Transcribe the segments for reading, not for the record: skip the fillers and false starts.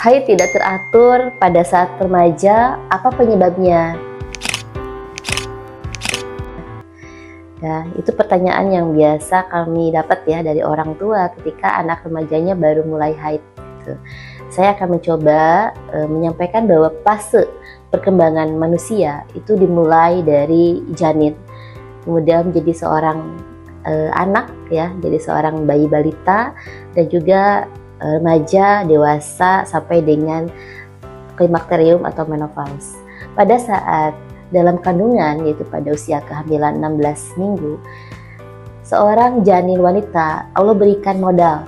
Haid tidak teratur pada saat remaja, apa penyebabnya? Ya, itu pertanyaan yang biasa kami dapat ya dari orang tua ketika anak remajanya baru mulai haid. Gitu. Saya akan mencoba menyampaikan bahwa fase perkembangan manusia itu dimulai dari janin, kemudian menjadi seorang anak ya, jadi seorang bayi balita, dan juga remaja, dewasa, sampai dengan klimakterium atau menopause. Pada saat dalam kandungan, yaitu pada usia kehamilan 16 minggu, seorang janin wanita Allah berikan modal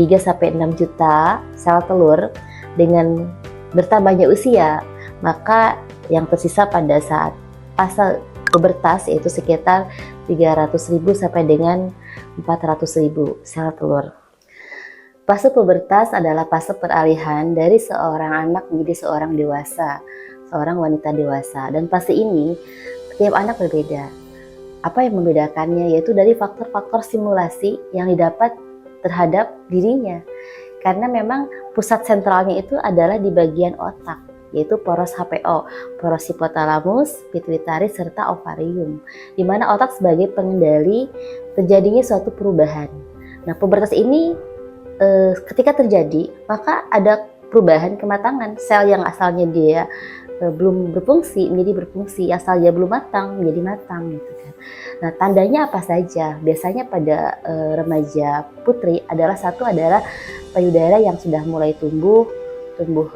3-6 juta sel telur. Dengan bertambahnya usia, maka yang tersisa pada saat fase pubertas yaitu sekitar 300.000 sampai dengan 400.000 sel telur. Fase pubertas adalah fase peralihan dari seorang anak menjadi seorang dewasa, seorang wanita dewasa, dan fase ini setiap anak berbeda. Apa yang membedakannya yaitu dari faktor-faktor stimulasi yang didapat terhadap dirinya, karena memang pusat sentralnya itu adalah di bagian otak, yaitu poros HPO, poros hipotalamus, pituitari, serta ovarium, di mana otak sebagai pengendali terjadinya suatu perubahan. Nah, pubertas ini ketika terjadi, maka ada perubahan kematangan sel yang asalnya dia belum berfungsi menjadi berfungsi, asal dia belum matang menjadi matang gitu kan. Nah, tandanya apa saja? Biasanya pada remaja putri adalah payudara yang sudah mulai tumbuh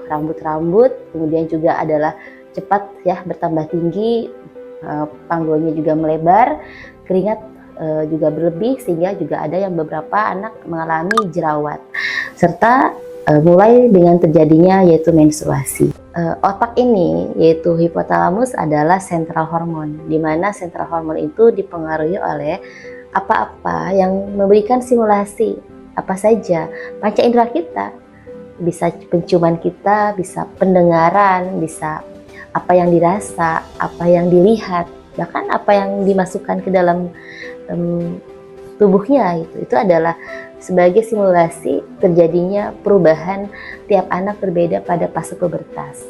rambut-rambut, kemudian juga adalah cepat ya bertambah tinggi, panggulnya juga melebar, keringat juga berlebih, sehingga juga ada yang beberapa anak mengalami jerawat, serta mulai dengan terjadinya yaitu menstruasi. Otak ini yaitu hipotalamus adalah sentral hormon, di mana sentral hormon itu dipengaruhi oleh apa-apa yang memberikan stimulasi, apa saja panca indera kita, bisa penciuman kita, bisa pendengaran, bisa apa yang dirasa, apa yang dilihat, bahkan apa yang dimasukkan ke dalam tubuhnya, itu adalah sebagai simulasi terjadinya perubahan tiap anak berbeda pada fase pubertas.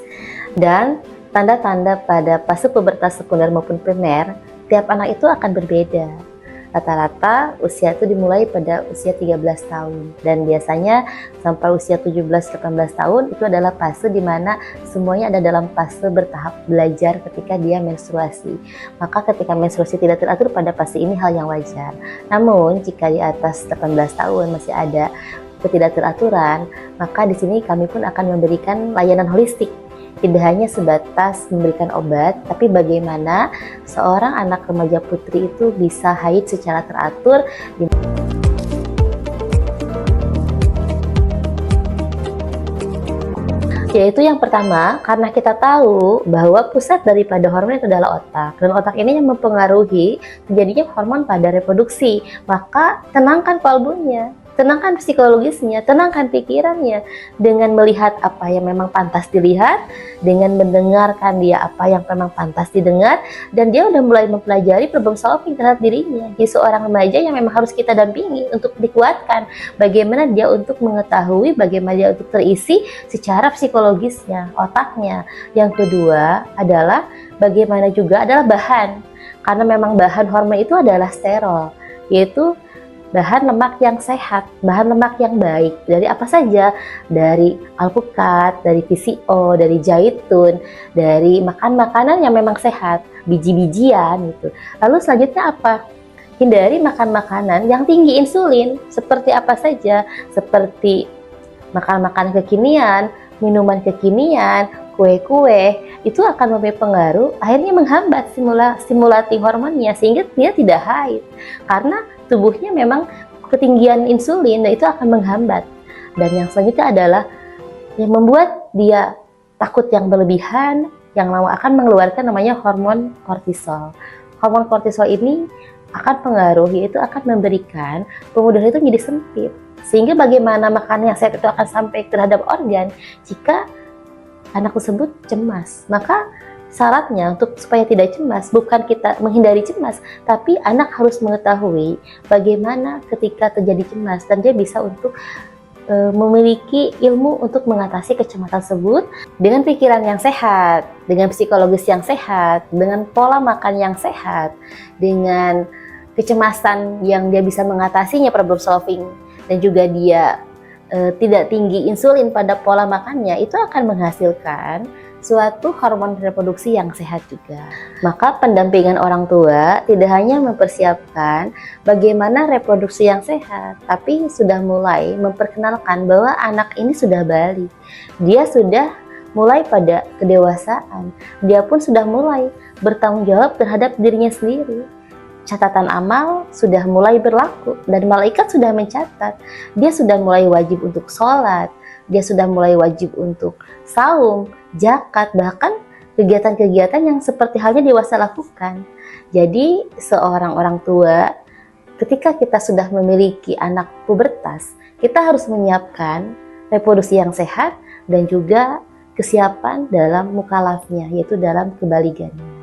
Dan tanda-tanda pada fase pubertas sekunder maupun primer, tiap anak itu akan berbeda. Rata-rata usia itu dimulai pada usia 13 tahun, dan biasanya sampai usia 17-18 tahun itu adalah fase di mana semuanya ada dalam fase bertahap belajar ketika dia menstruasi. Maka ketika menstruasi tidak teratur pada fase ini hal yang wajar. Namun jika di atas 18 tahun masih ada ketidakteraturan, maka di sini kami pun akan memberikan layanan holistik. Tidak hanya sebatas memberikan obat, tapi bagaimana seorang anak remaja putri itu bisa haid secara teratur. Yaitu yang pertama, karena kita tahu bahwa pusat daripada hormon itu adalah otak, dan otak ini yang mempengaruhi terjadinya hormon pada reproduksi. Maka tenangkan kalbunya, tenangkan psikologisnya, tenangkan pikirannya dengan melihat apa yang memang pantas dilihat, dengan mendengarkan dia apa yang memang pantas didengar, dan dia udah mulai mempelajari problem solving terhadap dirinya. Jadi seorang remaja yang memang harus kita dampingi untuk dikuatkan bagaimana dia untuk mengetahui, bagaimana dia untuk terisi secara psikologisnya, otaknya. Yang kedua adalah bagaimana juga adalah bahan, karena memang bahan hormon itu adalah sterol, yaitu bahan lemak yang sehat, bahan lemak yang baik. Dari apa saja? Dari alpukat, dari PCO, dari zaitun, dari makan makanan yang memang sehat, biji-bijian gitu. Lalu selanjutnya apa? Hindari makan makanan yang tinggi insulin. Seperti apa saja? Seperti makan makanan kekinian, minuman kekinian, kue-kue, itu akan memberi pengaruh, akhirnya menghambat stimulasi hormonnya, sehingga dia tidak haid. Karena tubuhnya memang ketinggian insulin, dan itu akan menghambat. Dan yang selanjutnya adalah yang membuat dia takut yang berlebihan, yang akan mengeluarkan namanya hormon kortisol. Hormon kortisol ini akan pengaruh, yaitu akan memberikan pembuluh darah itu menjadi sempit. Sehingga bagaimana makanan yang sehat itu akan sampai terhadap organ jika anak tersebut cemas. Maka syaratnya untuk supaya tidak cemas, bukan kita menghindari cemas, tapi anak harus mengetahui bagaimana ketika terjadi cemas, dan dia bisa untuk memiliki ilmu untuk mengatasi kecemasan tersebut dengan pikiran yang sehat, dengan psikologis yang sehat, dengan pola makan yang sehat, dengan kecemasan yang dia bisa mengatasinya, problem solving, dan juga dia tidak tinggi insulin pada pola makannya, itu akan menghasilkan suatu hormon reproduksi yang sehat juga. Maka pendampingan orang tua tidak hanya mempersiapkan bagaimana reproduksi yang sehat, tapi sudah mulai memperkenalkan bahwa anak ini sudah balik. Dia sudah mulai pada kedewasaan. Dia pun sudah mulai bertanggung jawab terhadap dirinya sendiri. Catatan amal sudah mulai berlaku dan malaikat sudah mencatat. Dia sudah mulai wajib untuk sholat, dia sudah mulai wajib untuk saum, zakat, bahkan kegiatan-kegiatan yang seperti halnya dewasa lakukan. Jadi seorang orang tua, ketika kita sudah memiliki anak pubertas, kita harus menyiapkan reproduksi yang sehat dan juga kesiapan dalam mukalafnya, yaitu dalam kebaligannya.